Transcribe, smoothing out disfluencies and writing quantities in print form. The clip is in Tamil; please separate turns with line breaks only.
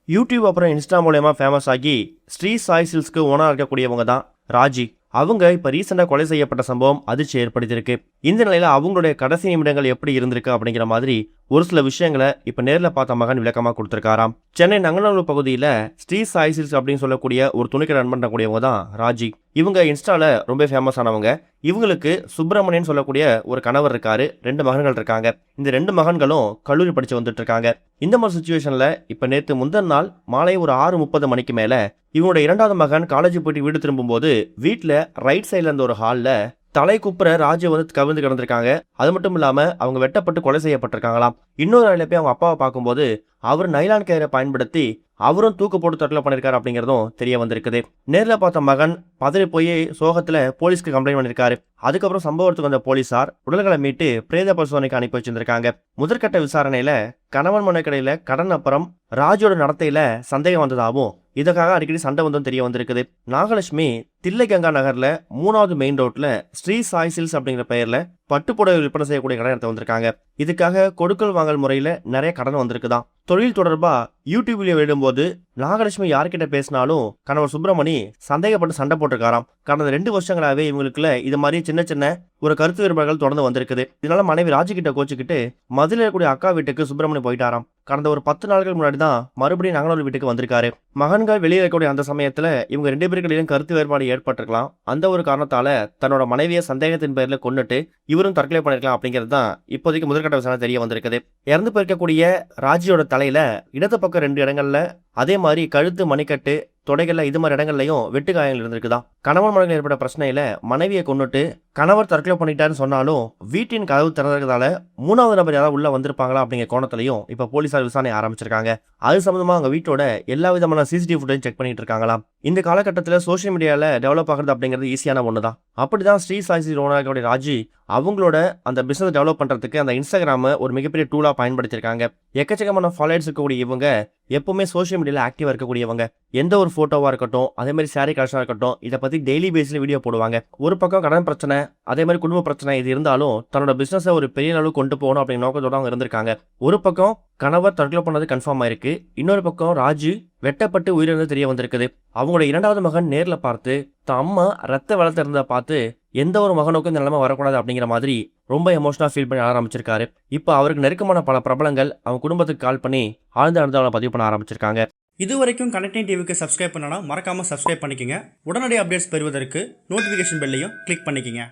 யூடியூப் அப்புறம் இன்ஸ்டா மூலயமா ஃபேமஸ் ஆகி ஸ்ரீ சாய் சில்க்ஸ்க்கு ஓனர் இருக்கக்கூடியவங்க தான் ராஜி. அவங்க இப்போ ரீசெண்டாக கொலை செய்யப்பட்ட சம்பவம் அதிர்ச்சி ஏற்படுத்தியிருக்கு. இந்த நிலையில் அவங்களுடைய கடைசி நிமிடங்கள் எப்படி இருந்திருக்கு அப்படிங்கிற மாதிரி ஒரு சில விஷயங்களை இப்போ நேரில் பார்த்த மகன் விளக்கமாக கொடுத்துருக்காராம். சென்னை நங்கநல்லூர் பகுதியில் ஸ்ரீ சாய் சில்க்ஸ் அப்படின்னு சொல்லக்கூடிய ஒரு துணிக்கடை ரன் பண்ணக்கூடியவங்க தான் ராஜி. இவங்க இன்ஸ்டால ரொம்ப ஃபேமஸ் ஆனவங்க. இவங்களுக்கு சுப்பிரமணியன் சொல்லக்கூடிய ஒரு கணவர் இருக்காரு, 2 மகன்கள் இருக்காங்க. இந்த 2 மகன்களும் கல்லூரி படிச்சு வந்துட்டு இருக்காங்க. இந்த மாதிரி சுச்சுவேஷன்ல இப்ப நேற்று முந்தின நாள் மாலை ஒரு 6:30 மணிக்கு மேல இவங்களுடைய 2வது மகன் காலேஜ் போயிட்டு வீடு திரும்பும்போது வீட்டில் ரைட் சைட்ல இருந்த ஒரு ஹாலில் தலை குப்புற ராஜு வந்து கவிழ்ந்து கிடந்திருக்காங்க. அது மட்டும் இல்லாம அவங்க வெட்டப்பட்டு கொலை செய்யப்பட்டிருக்காங்களாம். இன்னொரு நாளில் போய் அவங்க அப்பாவை பார்க்கும்போது அவர் நைலான் கயிறை பயன்படுத்தி அவரும் தூக்கு போட்டு தற்கொலை பண்ணிருக்காரு அப்படிங்கிறதும் தெரிய வந்திருக்குது. நேரில் பார்த்த மகன் பதறி போய் சோகத்துல போலீஸ்க்கு கம்ப்ளைண்ட் பண்ணிருக்காரு. அதுக்கப்புறம் சம்பவத்துக்கு வந்த போலீசார் உடல்களை மீட்டு பிரேத பரிசோதனைக்கு அனுப்பி வச்சிருந்திருக்காங்க. முதற்கட்ட விசாரணையில கணவன் மனைக்கடையில கடன் அப்புறம் ராஜோட நடத்தையில சந்தேகம் வந்ததாகவும் இதுக்காக அடிக்கடி சண்டை வந்ததும் தெரிய வந்திருக்குது. நாகலட்சுமி தில்லை கங்கா நகர்ல 3வது மெயின் ரோட்ல ஸ்ரீ சாய் சில்க்ஸ் அப்படிங்கிற பெயர்ல பட்டுப்புடவை விற்பனை செய்யக்கூடிய கடை எடுத்து வந்திருக்காங்க. இதுக்காக கொடுக்கல் வாங்கல் முறையில நிறைய கடன் வந்திருக்குதான். தொழில் தொடர்பா யூடியூப்ல விடும்போது நாகலட்சுமி யார்கிட்ட பேசினாலும் கணவர் சுப்பிரமணி சந்தேகப்பட்டு சண்டை போட்டிருக்காராம். கடந்த 2 வருஷங்களாவே இவங்களுக்குள்ள இது மாதிரி சின்ன சின்ன ஒரு கருத்து வேறுபாடுகள் தொடர்ந்து வந்திருக்குது. இதனால மனைவி ராஜி கிட்ட கோச்சுக்கிட்டு மதுரையில் இருக்கக்கூடிய அக்கா வீட்டுக்கு சுப்பிரமணி போயிட்டாராம். கடந்த ஒரு 10 நாட்கள் முன்னாடி தான் மறுபடியும் நங்கநல்லூர் வீட்டுக்கு வந்திருக்காரு. மகன்கள் வெளியே இருக்கக்கூடிய அந்த சமயத்துல இவங்க 2 பேருக்கிடையிலும் கருத்து வேறுபாடு ஏற்பட்டிருக்கலாம். அந்த ஒரு காரணத்தால தன்னோட மனைவியை சந்தேகத்தின் பேர்ல கொண்டுட்டு இவரும் தற்கொலை பண்ணிருக்கலாம் அப்படிங்கிறது தான் இப்போதைக்கு முதற்கட்ட விசாரணை தெரிய வந்திருக்குது. இறந்து போயிருக்கக்கூடிய ராஜியோட தலையில இடது பக்கம் 2 இடங்கள்ல, அதே மாதிரி கழுத்து, மணிக்கட்டு, தொடைகள்ல இது மாதிரி இடங்கள்லையும் வெட்டு காயங்கள் இருந்திருக்குதான். கணவன் மனைவியில் ஏற்பட்ட பிரச்சனையில மனைவியை கொண்டுட்டு கணவர் தற்கொலை பண்ணிட்டாருன்னு சொன்னாலும் வீட்டின் கதவு திறந்ததால 3வது நபர் யாராவது உள்ள வந்திருப்பாங்களா அப்படிங்கிற கோணத்திலையும் இப்ப போலீசார் விசாரணை ஆரம்பிச்சிருக்காங்க. அது சம்பந்தமா அவங்க வீட்டோட எல்லா விதமான சிசிடிவி ஃபுட்டேஜ் செக் பண்ணிட்டு இருக்காங்களாம். இந்த காலகட்டத்தில் சோசியல் மீடியால டெவலப் ஆகுறது அப்படிங்கிறது ஈஸியான ஒண்ணுதான். அப்படிதான் ஸ்ரீ சாய் ஓனராக ராஜி அவங்களோட அந்த பிசினஸ் டெவலப் பண்றதுக்கு அந்த இன்ஸ்டாகிராம ஒரு மிகப்பெரிய டூலா பயன்படுத்தியிருக்காங்க. எக்கச்சக்கமான ஃபாலோவர்ஸ் இருக்கக்கூடிய இவங்க எப்பவுமே சோசியல் மீடியால ஆக்டிவா இருக்கக்கூடியவங்க. எந்த ஒரு போட்டோவா இருக்கட்டும், அதே மாதிரி சாரி கலெக்ஷனா இருக்கட்டும், இதை பத்தி டெய்லி பேஸ்ல வீடியோ போடுவாங்க. ஒரு பக்கம் கடன் பிரச்சனை, அதே மாதிரி குடும்ப பிரச்சனை இது இருந்தாலும் தன்னோட பிசினஸை ஒரு பெரிய அளவு கொண்டு போகணும் அப்படிங்கிற நோக்கத்தோட அவங்க இருந்திருக்காங்க. ஒரு பக்கம் கணவர் தற்கொலை பண்ணது கன்ஃபார்ம் ஆயிருக்கு. இன்னொரு பக்கம் ராஜு வெட்டப்பட்டு உயிரிழந்து தெரிய வந்திருக்குது. அவங்களோட 2வது மகன் நேர்ல பார்த்து தான் அம்மா ரத்த வளர்த்து இருந்ததை பார்த்து எந்த ஒரு மகனுக்கும் இந்த நிலைமை வரக்கூடாது அப்படிங்கிற மாதிரி ரொம்ப எமோஷனலா ஃபீல் பண்ணி ஆரம்பிச்சிருக்காரு. இப்போ அவருக்கு நெருக்கமான பல பிரபலங்கள் அவங்க குடும்பத்துக்கு கால் பண்ணி ஆழ்ந்த அனுபவங்களை பதிவு பண்ண ஆரம்பிச்சிருக்காங்க.
இது வரைக்கும் கனெக்டிங் டிவிக்கு சப்ஸ்கிரைப் பண்ணனா மறக்காம சப்ஸ்கிரைப் பண்ணிக்கங்க. உடனடி அப்டேட்ஸ் பெறுவதற்கு நோட்டிஃபிகேஷன் பெல்லையும் கிளிக் பண்ணிக்கங்க.